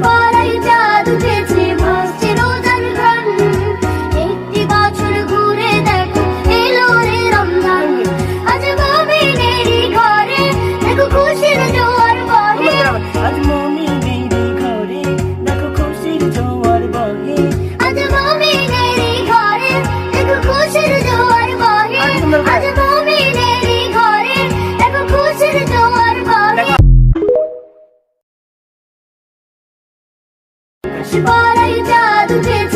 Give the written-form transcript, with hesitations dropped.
পাড়ায় চাঁদ উঠেছে, ভাসছে রোজার ঘ্রাণ। একটি বছর ঘুরে দেখো, এলো রে রমজান। আজ মুমিনেরই ঘরে দেখো খুশির জোয়ার বহে। আজ মুমিনেরই ঘরে দেখো খুশির জোয়ার বহে। আজ মুমিনেরই ঘরে দেখো খুশির জোয়ার বহে। আজ মুমিনেরই ঘরে দেখো খুশির জোয়ার বহে। পাড়ায় চাঁদ উঠেছে,